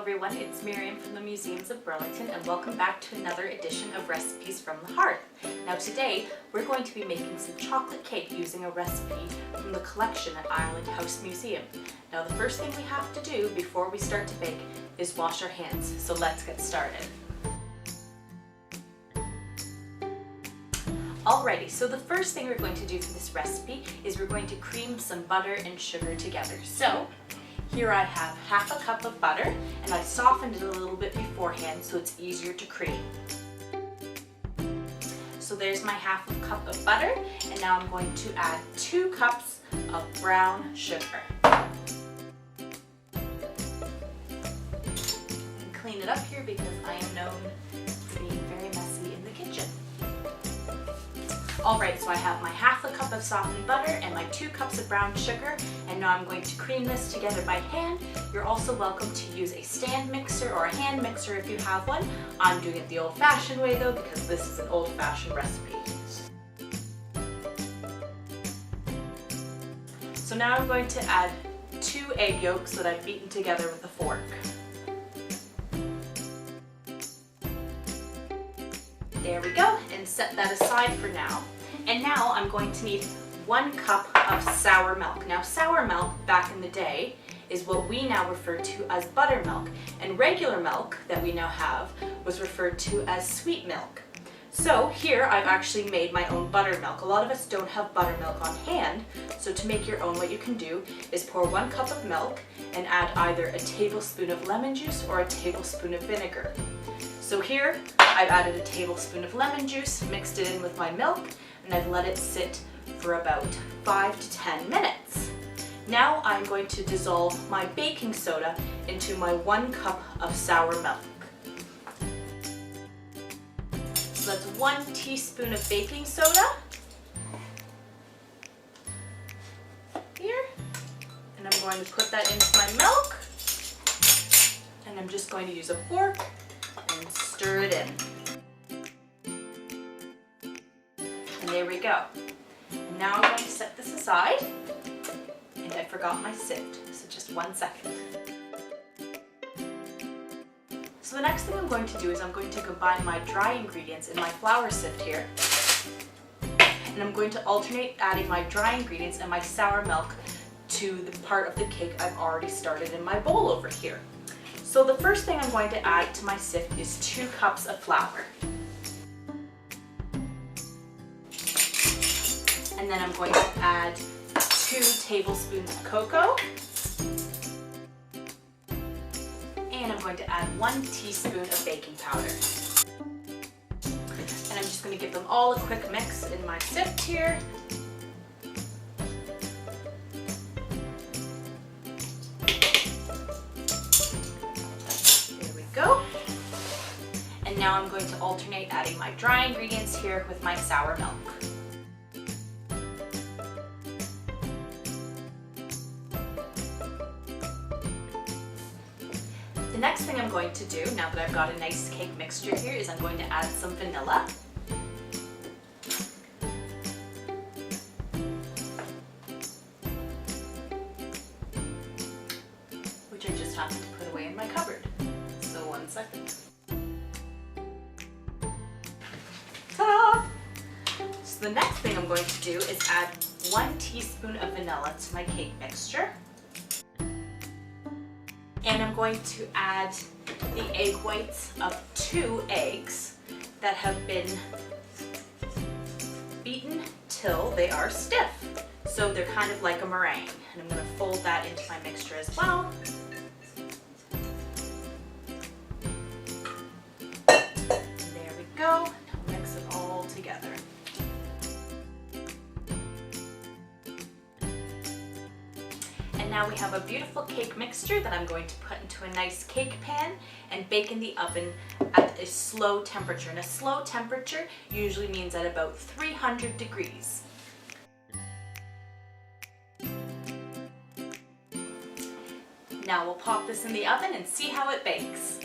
everyone, it's Miriam from the Museums of Burlington and welcome back to another edition of Recipes from the Hearth. Now today we're going to be making some chocolate cake using a recipe from the collection at Island House Museum. Now the first thing we have to do before we start to bake is wash our hands, so let's get started. Alrighty, so the first thing we're going to do for this recipe is we're going to cream some butter and sugar together. So here I have half a cup of butter and I softened it a little bit beforehand so it's easier to cream. So there's my half a cup of butter and now I'm going to add 2 cups of brown sugar. And clean it up here because I am known for being very messy in the kitchen. Alright, so I have my half a cup of softened butter and my 2 cups of brown sugar, and now I'm going to cream this together by hand. You're also welcome to use a stand mixer or a hand mixer if you have one. I'm doing it the old-fashioned way though because this is an old-fashioned recipe. So now I'm going to add 2 egg yolks that I've beaten together with a fork. There we go, and set that aside for now. And now I'm going to need 1 cup of sour milk. Now sour milk back in the day is what we now refer to as buttermilk, and regular milk that we now have was referred to as sweet milk. So here I've actually made my own buttermilk. A lot of us don't have buttermilk on hand, so to make your own what you can do is pour 1 cup of milk and add either a tablespoon of lemon juice or a tablespoon of vinegar. So here I've added a tablespoon of lemon juice, mixed it in with my milk, and I've let it sit for about 5 to 10 minutes. Now I'm going to dissolve my baking soda into my 1 cup of sour milk. So that's 1 teaspoon of baking soda here, and I'm going to put that into my milk, and I'm just going to use a fork and stir it in. And there we go. And now I'm going to set this aside, and I forgot my sift, so just 1 second. So the next thing I'm going to do is I'm going to combine my dry ingredients in my flour sift here, and I'm going to alternate adding my dry ingredients and my sour milk to the part of the cake I've already started in my bowl over here. So the first thing I'm going to add to my sift is 2 cups of flour. And then I'm going to add 2 tablespoons of cocoa. And I'm going to add 1 teaspoon of baking powder. And I'm just going to give them all a quick mix in my sift here. Go. And now I'm going to alternate adding my dry ingredients here with my sour milk. The next thing I'm going to do, now that I've got a nice cake mixture here, is I'm going to add some vanilla. Which I just happened to put away in my cupboard. 1 second. Ta-da! So the next thing I'm going to do is add 1 teaspoon of vanilla to my cake mixture. And I'm going to add the egg whites of 2 eggs that have been beaten till they are stiff. So they're kind of like a meringue. And I'm going to fold that into my mixture as well. Go, mix it all together. And now we have a beautiful cake mixture that I'm going to put into a nice cake pan and bake in the oven at a slow temperature. And a slow temperature usually means at about 300 degrees. Now we'll pop this in the oven and see how it bakes.